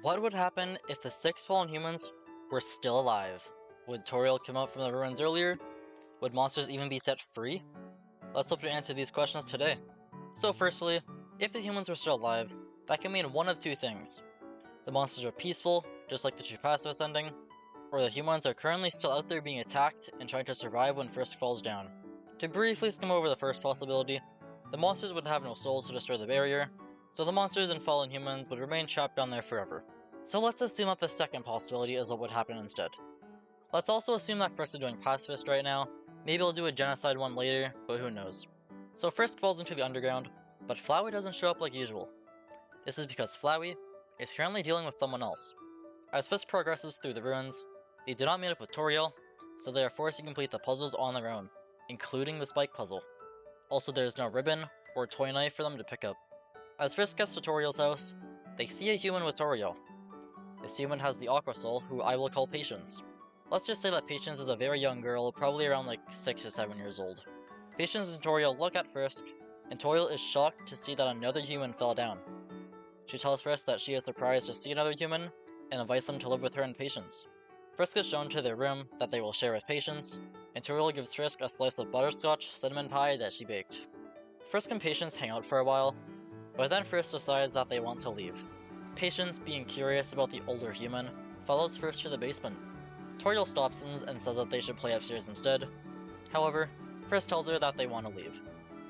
What would happen if the 6 fallen humans were still alive? Would Toriel come out from the ruins earlier? Would monsters even be set free? Let's hope to answer these questions today. So firstly, if the humans were still alive, that can mean one of two things. The monsters are peaceful, just like the true pacifist ending, or the humans are currently still out there being attacked and trying to survive when Frisk falls down. To briefly skim over the first possibility, the monsters would have no souls to destroy the barrier, so the monsters and fallen humans would remain trapped down there forever. So let's assume that the second possibility is what would happen instead. Let's also assume that Frisk is doing pacifist right now. Maybe he'll do a genocide one later, but who knows. So Frisk falls into the underground, but Flowey doesn't show up like usual. This is because Flowey is currently dealing with someone else. As Frisk progresses through the ruins, they do not meet up with Toriel, so they are forced to complete the puzzles on their own, including the spike puzzle. Also, there is no ribbon or toy knife for them to pick up. As Frisk gets to Toriel's house, they see a human with Toriel. This human has the Aqua Soul, who I will call Patience. Let's just say that Patience is a very young girl, probably around like 6 to 7 years old. Patience and Toriel look at Frisk, and Toriel is shocked to see that another human fell down. She tells Frisk that she is surprised to see another human, and invites them to live with her and Patience. Frisk is shown to their room that they will share with Patience, and Toriel gives Frisk a slice of butterscotch cinnamon pie that she baked. Frisk and Patience hang out for a while, but then Frisk decides that they want to leave. Patience, being curious about the older human, follows Frisk to the basement. Toriel stops them and says that they should play upstairs instead. However, Frisk tells her that they want to leave.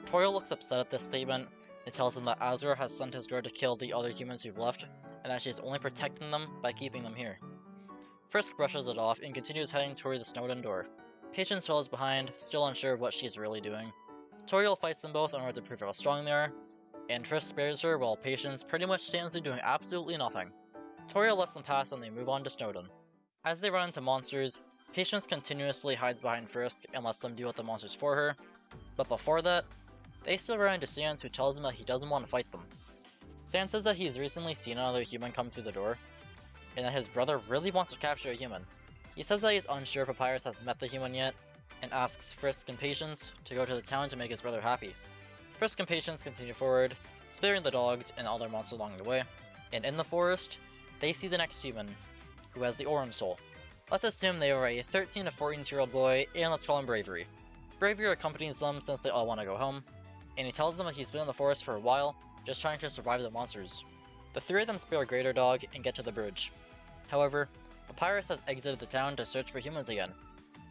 Toriel looks upset at this statement and tells them that Asgore has sent his guard to kill the other humans who've left, and that she is only protecting them by keeping them here. Frisk brushes it off and continues heading toward the Snowden door. Patience follows behind, still unsure of what she's really doing. Toriel fights them both in order to prove how strong they are, and Frisk spares her while Patience pretty much stands there doing absolutely nothing. Toriel lets them pass and they move on to Snowden. As they run into monsters, Patience continuously hides behind Frisk and lets them deal with the monsters for her, but before that, they still run into Sans, who tells them that he doesn't want to fight them. Sans says that he's recently seen another human come through the door, and that his brother really wants to capture a human. He says that he's unsure if Papyrus has met the human yet, and asks Frisk and Patience to go to the town to make his brother happy. Frisk and Patience continue forward, sparing the dogs and other monsters along the way, and in the forest, they see the next human, who has the Orange Soul. Let's assume they are a 13 to 14-year-old boy, and let's call him Bravery. Bravery accompanies them since they all want to go home, and he tells them that he's been in the forest for a while, just trying to survive the monsters. The three of them spare Greater Dog and get to the bridge. However, Papyrus has exited the town to search for humans again,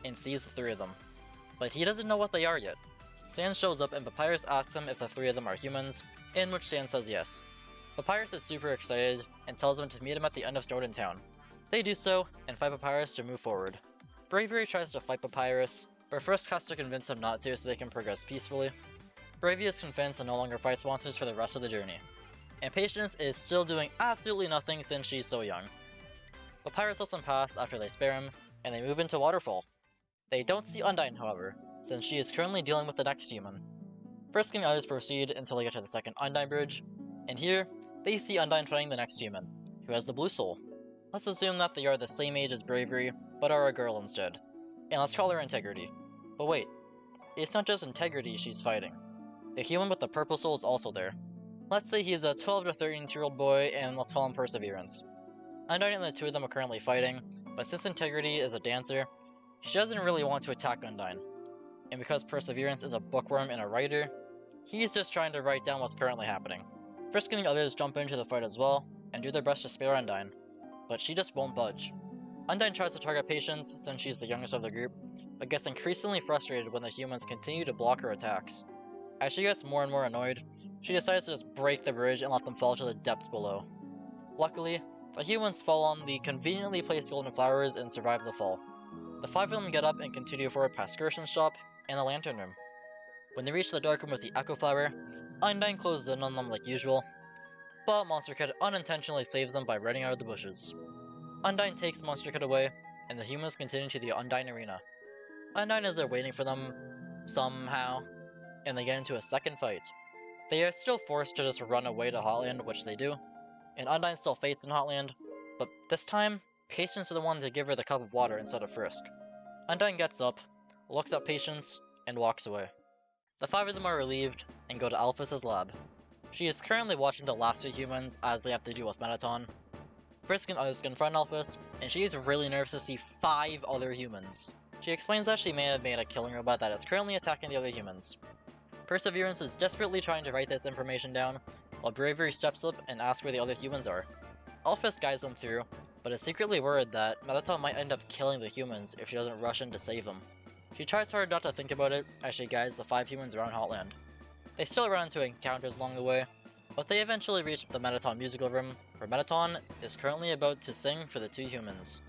and sees the three of them. But he doesn't know what they are yet. Sans shows up and Papyrus asks him if the three of them are humans, in which Sans says yes. Papyrus is super excited and tells them to meet him at the end of Snowden Town. They do so, and fight Papyrus to move forward. Bravery tries to fight Papyrus, but Frisk has to convince him not to so they can progress peacefully. Bravery is convinced and no longer fights monsters for the rest of the journey. And Patience is still doing absolutely nothing since she's so young. Papyrus lets them pass after they spare him, and they move into Waterfall. They don't see Undyne, however, since she is currently dealing with the next human. Frisk and others proceed until they get to the second Undyne bridge, and here, they see Undyne fighting the next human, who has the blue soul. Let's assume that they are the same age as Bravery, but are a girl instead. And let's call her Integrity. But wait, it's not just Integrity she's fighting. The human with the purple soul is also there. Let's say he's a 12 to 13-year-old boy, and let's call him Perseverance. Undyne and the two of them are currently fighting, but since Integrity is a dancer, she doesn't really want to attack Undyne. And because Perseverance is a bookworm and a writer, he's just trying to write down what's currently happening. Frisk and the others jump into the fight as well, and do their best to spare Undyne, but she just won't budge. Undyne tries to target Patience since she's the youngest of the group, but gets increasingly frustrated when the humans continue to block her attacks. As she gets more and more annoyed, she decides to just break the bridge and let them fall to the depths below. Luckily, the humans fall on the conveniently placed golden flowers and survive the fall. The five of them get up and continue forward past Gerson's shop and the lantern room. When they reach the dark room with the Echo Flower, Undyne closes in on them like usual, but Monster Kid unintentionally saves them by running out of the bushes. Undyne takes Monster Kid away, and the humans continue to the Undyne arena. Undyne is there waiting for them, somehow, and they get into a second fight. They are still forced to just run away to Hotland, which they do, and Undyne still fights in Hotland, but this time, Patience is the one to give her the cup of water instead of Frisk. Undyne gets up, looks at Patience, and walks away. The five of them are relieved, and go to Alphys' lab. She is currently watching the last two humans as they have to deal with Mettaton. Frisk and others confront Alphys, and she is really nervous to see 5 other humans. She explains that she may have made a killing robot that is currently attacking the other humans. Perseverance is desperately trying to write this information down, while Bravery steps up and asks where the other humans are. Alphys guides them through, but is secretly worried that Mettaton might end up killing the humans if she doesn't rush in to save them. She tries hard not to think about it as she guides the 5 humans around Hotland. They still run into encounters along the way, but they eventually reach the Mettaton musical room, where Mettaton is currently about to sing for the 2 humans,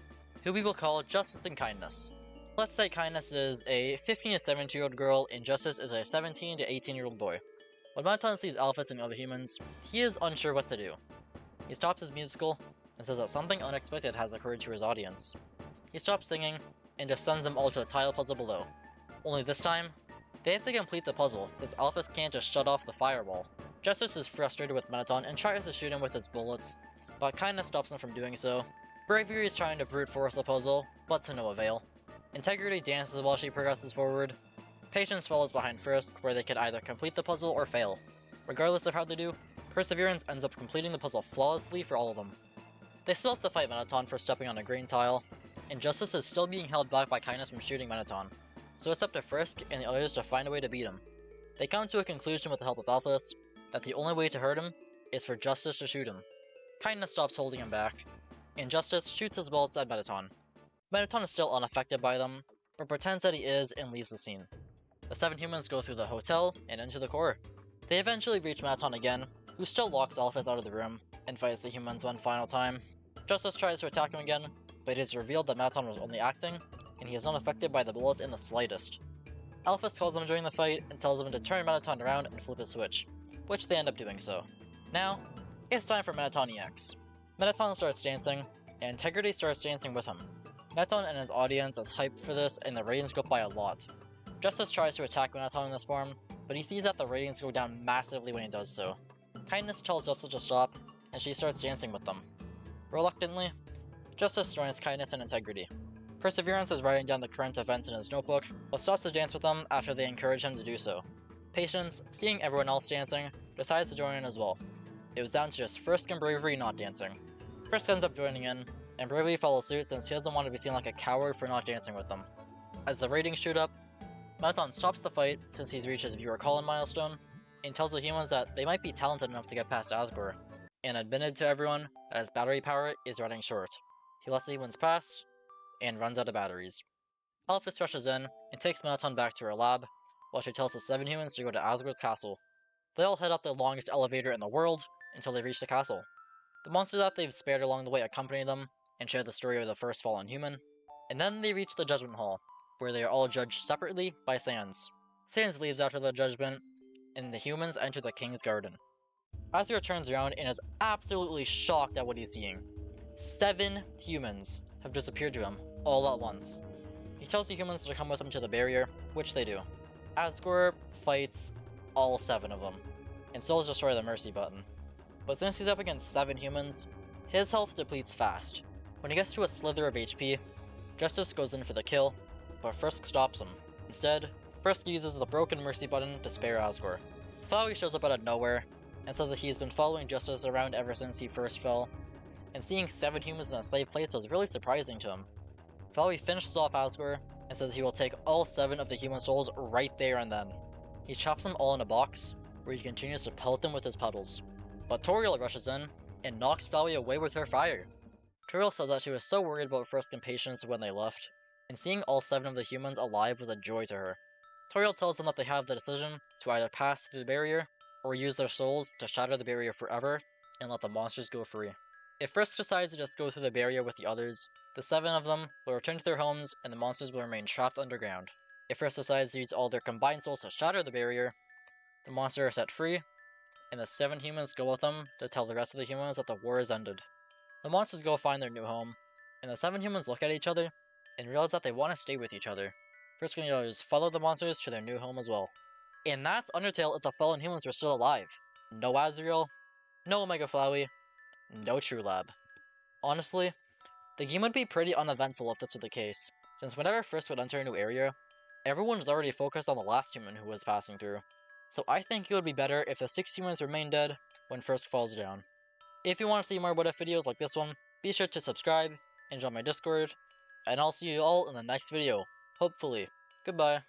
who we will call Justice and Kindness. Let's say Kindness is a 15 to 17-year-old girl and Justice is a 17 to 18-year-old boy. When Mettaton sees Alphys and the other humans, he is unsure what to do. He stops his musical and says that something unexpected has occurred to his audience. He stops singing and just sends them all to the tile puzzle below. Only this time, they have to complete the puzzle since Alphys can't just shut off the firewall. Justice is frustrated with Mettaton and tries to shoot him with his bullets, but Kindness stops him from doing so. Bravery is trying to brute force the puzzle, but to no avail. Integrity dances while she progresses forward. Patience follows behind Frisk, where they can either complete the puzzle or fail. Regardless of how they do, Perseverance ends up completing the puzzle flawlessly for all of them. They still have to fight Mettaton for stepping on a green tile, and Justice is still being held back by Kindness from shooting Mettaton, so it's up to Frisk and the others to find a way to beat him. They come to a conclusion with the help of Alphys that the only way to hurt him is for Justice to shoot him. Kindness stops holding him back, and Justice shoots his bullets at Mettaton. Mettaton is still unaffected by them, but pretends that he is and leaves the scene. The 7 humans go through the hotel and into the core. They eventually reach Mettaton again, who still locks Alphys out of the room and fights the humans one final time. Justice tries to attack him again, but it is revealed that Mettaton was only acting, and he is not affected by the bullets in the slightest. Alphys calls him during the fight and tells him to turn Mettaton around and flip his switch, which they end up doing so. Now, it's time for Mettaton EX. Mettaton starts dancing, and Integrity starts dancing with him. Mettaton and his audience is hyped for this, and the ratings go up by a lot. Justice tries to attack Mettaton in this form, but he sees that the ratings go down massively when he does so. Kindness tells Justice to stop, and she starts dancing with them. Reluctantly, Justice joins Kindness and Integrity. Perseverance is writing down the current events in his notebook, but stops to dance with them after they encourage him to do so. Patience, seeing everyone else dancing, decides to join in as well. It was down to just Frisk and Bravery not dancing. Frisk ends up joining in, and Bravery follows suit since he doesn't want to be seen like a coward for not dancing with them. As the ratings shoot up, Mettaton stops the fight since he's reached his viewer call-in milestone, and tells the humans that they might be talented enough to get past Asgore, and admitted to everyone that his battery power is running short. He lets the humans pass, and runs out of batteries. Alphys rushes in and takes Mettaton back to her lab, while she tells the 7 humans to go to Asgore's castle. They all head up the longest elevator in the world until they reach the castle. The monsters that they've spared along the way accompany them and share the story of the first fallen human, and then they reach the Judgment Hall, where they are all judged separately by Sans. Sans leaves after the judgment, and the humans enter the King's Garden. Asriel turns around and is absolutely shocked at what he's seeing. 7 humans have disappeared to him, all at once. He tells the humans to come with him to the barrier, which they do. Asgore fights all 7 of them, and still destroys the mercy button. But since he's up against 7 humans, his health depletes fast. When he gets to a slither of HP, Justice goes in for the kill, but Frisk stops him. Instead, Frisk uses the broken mercy button to spare Asgore. Flowey shows up out of nowhere, and says that he's been following Justice around ever since he first fell, and seeing 7 humans in a safe place was really surprising to him. Flowey finishes off Asgore, and says he will take all 7 of the human souls right there and then. He chops them all in a box, where he continues to pelt them with his puddles. But Toriel rushes in, and knocks Flowey away with her fire. Toriel says that she was so worried about Frisk and Patience when they left, and seeing all 7 of the humans alive was a joy to her. Toriel tells them that they have the decision to either pass through the barrier, or use their souls to shatter the barrier forever, and let the monsters go free. If Frisk decides to just go through the barrier with the others, the 7 of them will return to their homes, and the monsters will remain trapped underground. If Frisk decides to use all their combined souls to shatter the barrier, the monsters are set free, and the 7 humans go with them to tell the rest of the humans that the war is ended. The monsters go find their new home, and the 7 humans look at each other, and realize that they want to stay with each other. Frisk and the others follow the monsters to their new home as well. And that's Undertale if the fallen humans were still alive. No Asriel, no Omega Flowey, no True Lab. Honestly, the game would be pretty uneventful if this were the case, since whenever Frisk would enter a new area, everyone was already focused on the last human who was passing through. So I think it would be better if the 6 humans remain dead when Frisk falls down. If you want to see more what if videos like this one, Be sure to subscribe and join my Discord, and I'll see you all in the next video, hopefully. Goodbye.